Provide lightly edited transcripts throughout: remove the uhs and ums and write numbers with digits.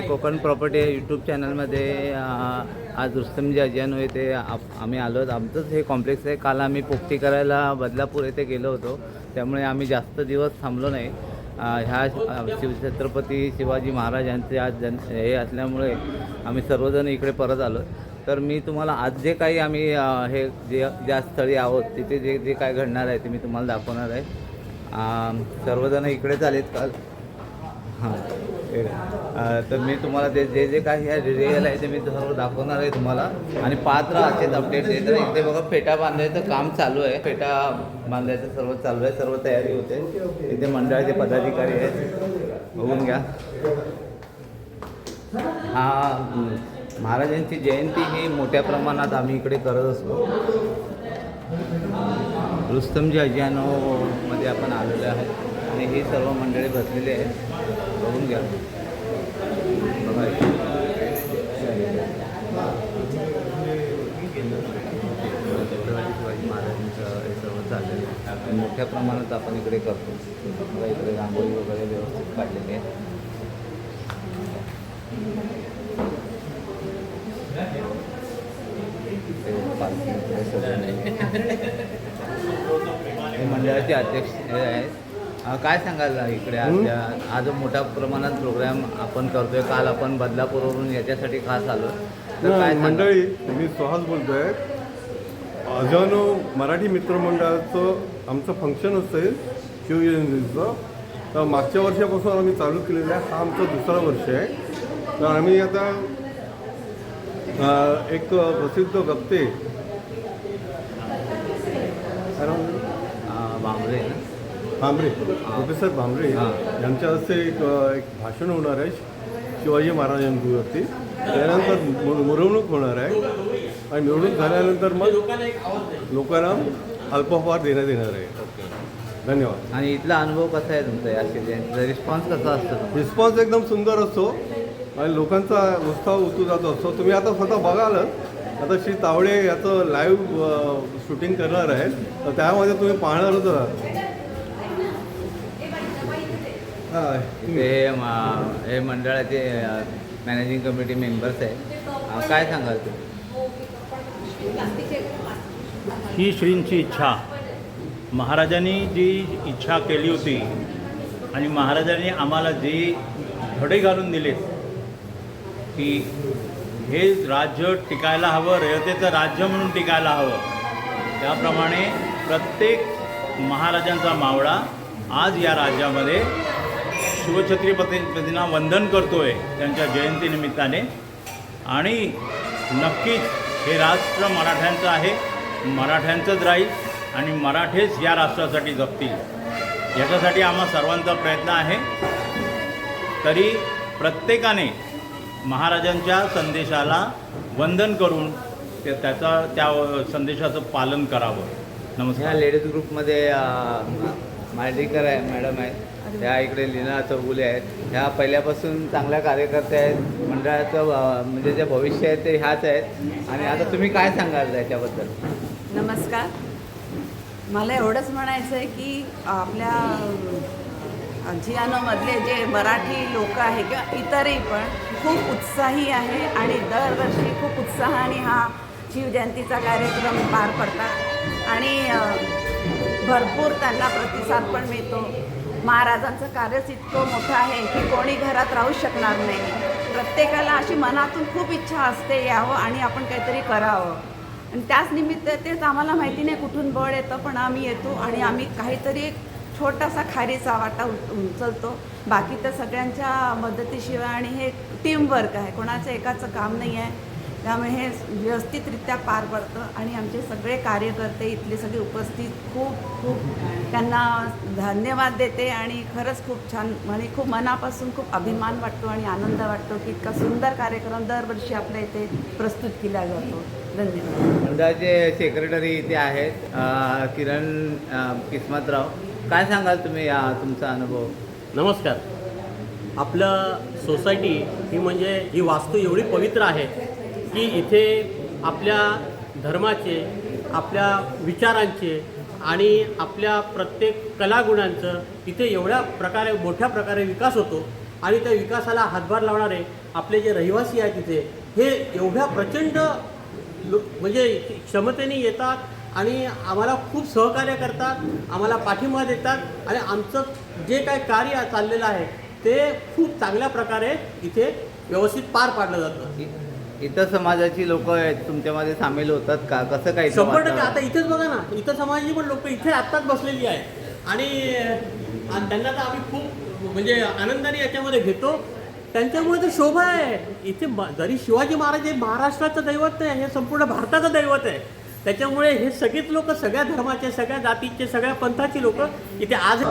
Konkan property YouTube चॅनलमध्ये आज रुस्तमजी अजियान होय ते आम्ही आलो आहोत. आमचंच हे कॉम्प्लेक्स आहे. काल आम्ही पोपटी करायला बदलापूर येथे गेलो होतो, त्यामुळे आम्ही जास्त दिवस थांबलो नाही. ह्या शिवछत्रपती शिवाजी महाराज यांचे आज हे असल्यामुळे आम्ही सर्वजण इकडे परत आलो. तर मी तुम्हाला आज जे काही आम्ही हे ज्या स्थळी आहोत तिथे जे जे काय घडणार आहे ते मी तुम्हाला दाखवणार आहे. सर्वजण इकडेच आलेत काल. हां, तर मी तुम्हाला ते जे जे काही रिअल आहे ते मी सर्व दाखवणार आहे तुम्हाला. आणि पाहत राहा असेच अपडेट देत. तर इथे बघा फेटा बांधायचं काम चालू आहे. फेटा बांधायचं सर्व चालू आहे, सर्व तयारी होते. इथे मंडळाचे पदाधिकारी आहेत, बघून घ्या. हा महाराजांची जयंती ही मोठ्या प्रमाणात आम्ही इकडे करत असतो. रुस्तमजी अजियानोमध्ये आपण आलेलो आहे आणि ही सर्व मंडळी बसलेली आहेत, बघून घ्या. बघा शिवाजी महाराजांचं हे सर्व चाललेलं आहे. मोठ्या प्रमाणात आपण इकडे करतो. बघा इकडे रांगोळी वगैरे व्यवस्थित काढलेली आहे. हे मंडळाचे अध्यक्ष आहेत. काय सांगाल इकडे आज मोठ्या प्रमाणात प्रोग्राम आपण करतोय. काल आपण बदलापूरवरून याच्यासाठी खास आलो. तर काय मंडळी, मी सुहास बोलतोय. अजियानो मराठी मित्रमंडळाचं आमचं फंक्शन असेल शिवजयंतीचं. तर मागच्या वर्षापासून आम्ही चालू केलेलं आहे. हा आमचं दुसरा वर्ष आहे. तर आम्ही आता एक प्रसिद्ध वक्ते भांबरे प्रोफेसर भांबरे यांच्या हस्ते एक भाषण होणार आहे शिवाजी महाराजांवरती. त्यानंतर मिरवणूक होणार आहे आणि मिरवणूक झाल्यानंतर मग लोकांना अल्पोपहार देण्यात येणार आहे. धन्यवाद. आणि इथला अनुभव कसा आहे तुमचा या रिस्पॉन्स कसा असतो? रिस्पॉन्स एकदम सुंदर असतो आणि लोकांचा उत्साह उतू जात असतो. तुम्ही आता स्वतः बघालच. आता श्री तावडे याचं लाईव्ह शूटिंग करणार आहे, तर त्यामध्ये तुम्ही पाहणारच आहात. हे मंडळाचे मॅनेजिंग कमिटी मेंबर्स आहेत. काय सांगाल तुम्ही? ही श्रींची इच्छा, महाराजांनी जी इच्छा केली होती आणि महाराजांनी आम्हाला जे धडे घालून दिलेत की हे राज्य टिकायला हवं, रयतेचं राज्य म्हणून टिकायला हवं, त्याप्रमाणे प्रत्येक महाराजांचा मावळा आज या राज्यामध्ये शिवछत्रपतींना वंदन करतोय त्यांच्या जयंतीनिमित्ताने. आणि नक्कीच हे राष्ट्र मराठ्यांचं आहे, मराठ्यांचंच राहील आणि मराठेच या राष्ट्रासाठी जगतील, याच्यासाठी आम्हा सर्वांचा प्रयत्न आहे. तरी प्रत्येकाने महाराजांच्या संदेशाला वंदन करून त्या संदेशाचं पालन करावं. नमस्कार. ह्या लेडीज ग्रुपमध्ये मार्डीकर आहे मॅडम आहेत, ह्या इकडे लीना चौगुले आहेत. ह्या पहिल्यापासून चांगल्या कार्यकर्त्या आहेत. मंडळाचं म्हणजे जे भविष्य आहे ते ह्याच आहेत. आणि आता तुम्ही काय सांगाल त्याच्याबद्दल? नमस्कार. मला एवढंच म्हणायचं आहे की आपल्या अजियानोमधले जे मराठी लोक आहे किंवा इतरही पण खूप उत्साही आहे आणि दरवर्षी खूप उत्साहाने हा शिवजयंतीचा कार्यक्रम पार पडतात आणि भरपूर त्यांना प्रतिसाद पण मिळतो. महाराजांचं कार्यच इतकं मोठं आहे की कोणी घरात राहू शकणार नाही. प्रत्येकाला अशी मनातून खूप इच्छा असते यावं आणि आपण काहीतरी करावं. आणि त्याच निमित्त तेच आम्हाला माहिती नाही कुठून बळ येतं, पण आम्ही येतो आणि आम्ही काहीतरी छोटासा खारीचा वाटा उचलतो. बाकी तर सगळ्यांच्या मदतीशिवाय आणि हे टीमवर्क आहे, कोणाचं एकाचं काम नाही आहे. त्यामुळे हे व्यवस्थितरित्या पार पडतं आणि आमचे सगळे कार्यकर्ते इथले सगळे उपस्थित खूप त्यांना धन्यवाद देते. आणि खरंच खूप छान म्हणजे खूप मनापासून खूप अभिमान वाटतो आणि आनंद वाटतो की इतका सुंदर कार्यक्रम दरवर्षी आपल्या इथे प्रस्तुत केला जातो. धन्यवाद. मंडळाचे सेक्रेटरी इथे आहेत किरण किस्मतराव. काय सांगाल तुम्ही तुमचा अनुभव? नमस्कार. आपलं सोसायटी ही वास्तू एवढी पवित्र आहे की इथे आपल्या धर्माचे, आपल्या विचारांचे आणि आपल्या प्रत्येक कलागुणांचं इथे एवढ्या प्रकारे मोठ्या प्रकारे विकास होतो. आणि त्या विकासाला हातभार लावणारे आपले जे रहिवासी आहेत तिथे हे एवढ्या प्रचंड म्हणजे क्षमतेने येतात आणि आम्हाला खूप सहकार्य करतात, आम्हाला पाठिंबा देतात आणि आमचं जे काय कार्य चाललेलं आहे ते खूप चांगल्या प्रकारे इथे व्यवस्थित पार पाडलं जातं. इतर समाजाची लोक आहेत तुमच्यामध्ये सामील होतात का? कसं काय? 100% आता इथेच बघा ना, इतर समाजाची पण लोक इथे आत्ताच बसलेली आहेत आणि त्यांना तर आम्ही खूप म्हणजे आनंदाने याच्यामध्ये घेतो. त्यांच्यामुळे तर शोभा आहे इथे. जरी शिवाजी महाराज हे महाराष्ट्राचं दैवत आहे, हे संपूर्ण भारताचं दैवत आहे. त्याच्यामुळे हे सगळेच लोक, सगळ्या धर्माचे, सगळ्या जातीचे, सगळ्या पंथाची लोक इथे आज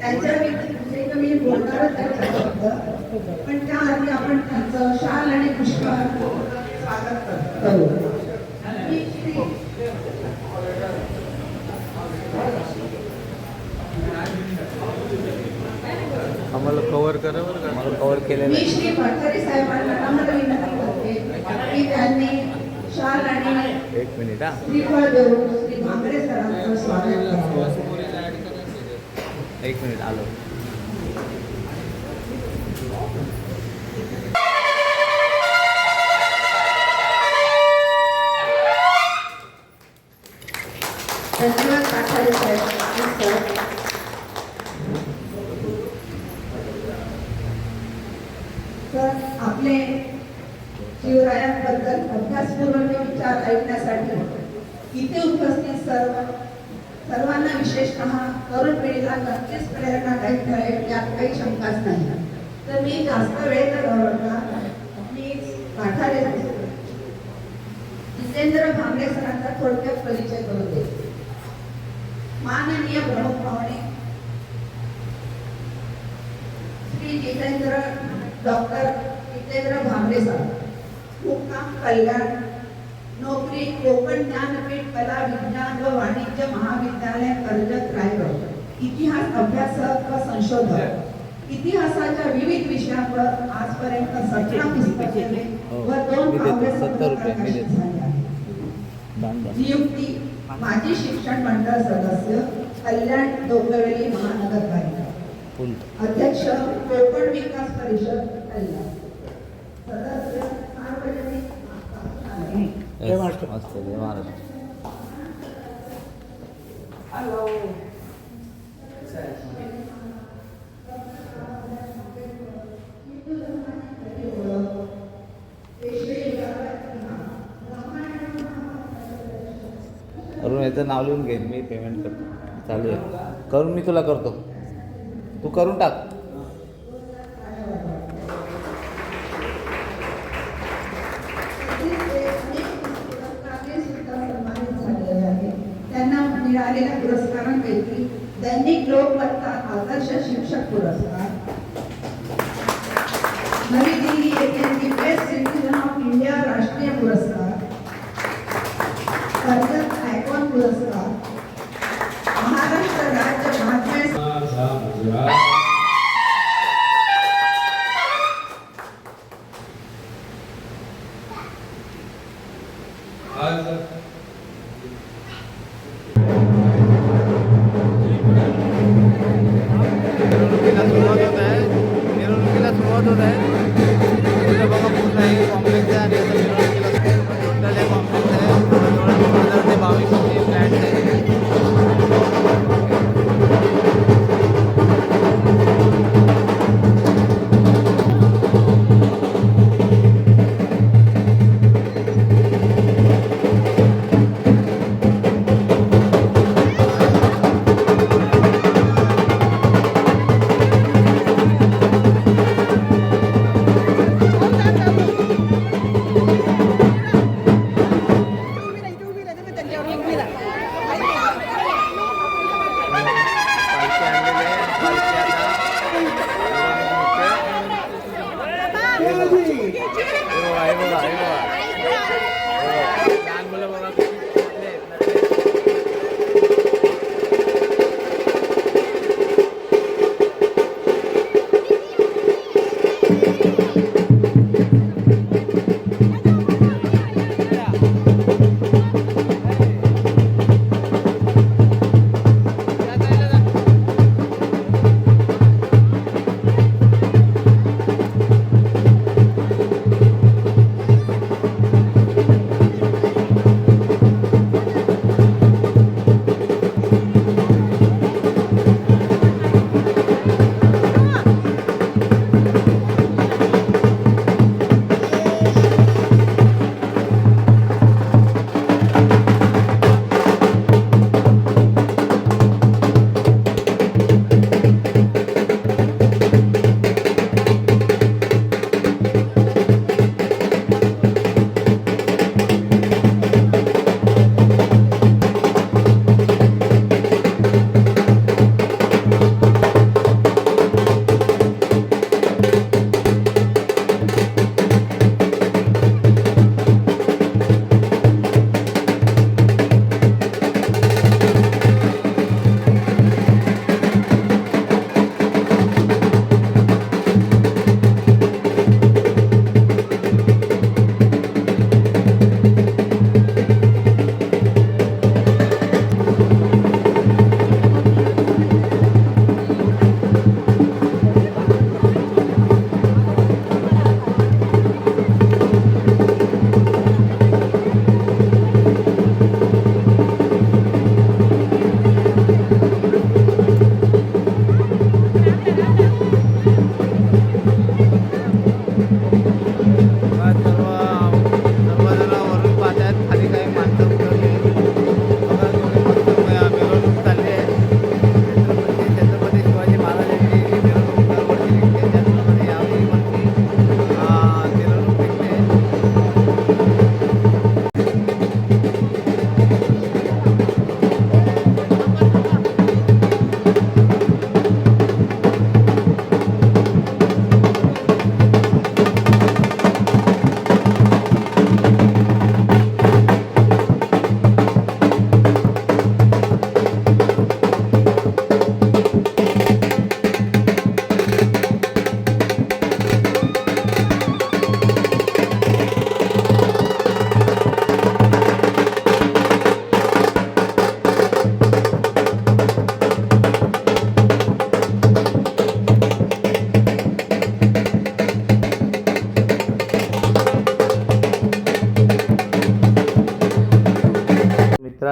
त्यांच्या व्यतिरिक्त मी बोलणारच आहे, पण त्याआधी आपण त्यांचं शाल आणि पुष्पहार स्वागत करू. आम्हाला कव्हर करा बरं का. आम्हाला कव्हर केलेलं मी श्री भटकरी साहेबांना नम्र विनंती करते की त्यांनी शाल आणि एक मिनिट हा. श्रीफळ देऊन श्री भांगरे सरांचं स्वागत करावं. एक मिनिट आलो. धन्यवाद काठारे साहेब. तर आपले शिवरायांबद्दल अभ्यासपूर्ण विचार ऐकण्यासाठी इथे उपस्थित सर्वांना विशेषतः तरुण पिढीला नक्कीच प्रेरणादायी ठरेल यात काही शंकाच नाही. तर मी जास्त वेळ न घालवता मी काठारे जितेंद्र भांगरे सरांचा थोडक्यात परिचय करून देते. माननीय प्रमुख पाहुणे श्री डॉक्टर जितेंद्र भांगरे सर, मुक्काम कल्याण, नोकरी कोकण ज्ञानपीठ कला विज्ञान व वाणिज्य महाविद्यालय कर्जत रायगड, इतिहास अभ्यासक व संशोधक, इतिहासाच्या विविध विषयांवर आजपर्यंत 17 पुस्तके हो. व 2 मी देतो. काव्य 70 रुपये मी प्रकाशित देतो. झाली आहेत. दान दान. नियुक्ती माजी शिक्षण मंडळ सदस्य कल्याण डोंबिवली महानगरपालिका, फुल. अध्यक्ष कोकण विकास परिषद कल्याण, सदस्य सार्वजनिक आस्थापना. Yes, मस्त जय महाराष्ट्र. करून याचं नाव लिहून घे, मी पेमेंट करतो. चालू आहे करून, मी तुला करतो, तू करून टाक. त्यांना मिळालेल्या पुरस्कारांपैकी दैनिक लोकवार्ता आदर्श शिक्षक पुरस्कार, नवी दिल्ली येथील the best citizen of India राष्ट्रीय पुरस्कार, कर्जत आयकॉन पुरस्कार, महाराष्ट्र राज्य भाग्य मिरवणुकीला सुरुवात होत आहे. मिरवणुकीला सुरुवात होत आहे. इकडे बघा पूर्ण हे कॉम्प्लेक्स आहे आणि आता मिरवणुकीला टोटल हे कॉम्प्लेक्स आहे. जवळजवळ 2000 ते 2200 फ्लॅट्स आहेत. पालखी आणलेली आहे. पालखी आता हे बघा, हे बघा, हे बघा. लहान मुलं बघा किती नटले आहेत.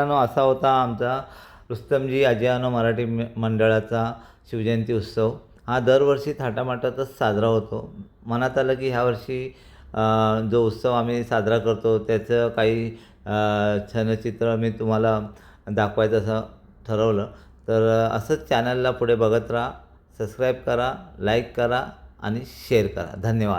मित्रांनो, असा होता आमचा रुस्तमजी अजियानो मराठी मंडळाचा शिवजयंती उत्सव. हा दरवर्षी थाटामाटातच साजरा होतो. मनात आलं की ह्यावर्षी जो उत्सव आम्ही साजरा करतो त्याचं काही छायाचित्र मी तुम्हाला दाखवायचं असं ठरवलं. तर असंच चॅनलला पुढे बघत राहा, सबस्क्राईब करा, लाईक करा आणि शेअर करा. धन्यवाद.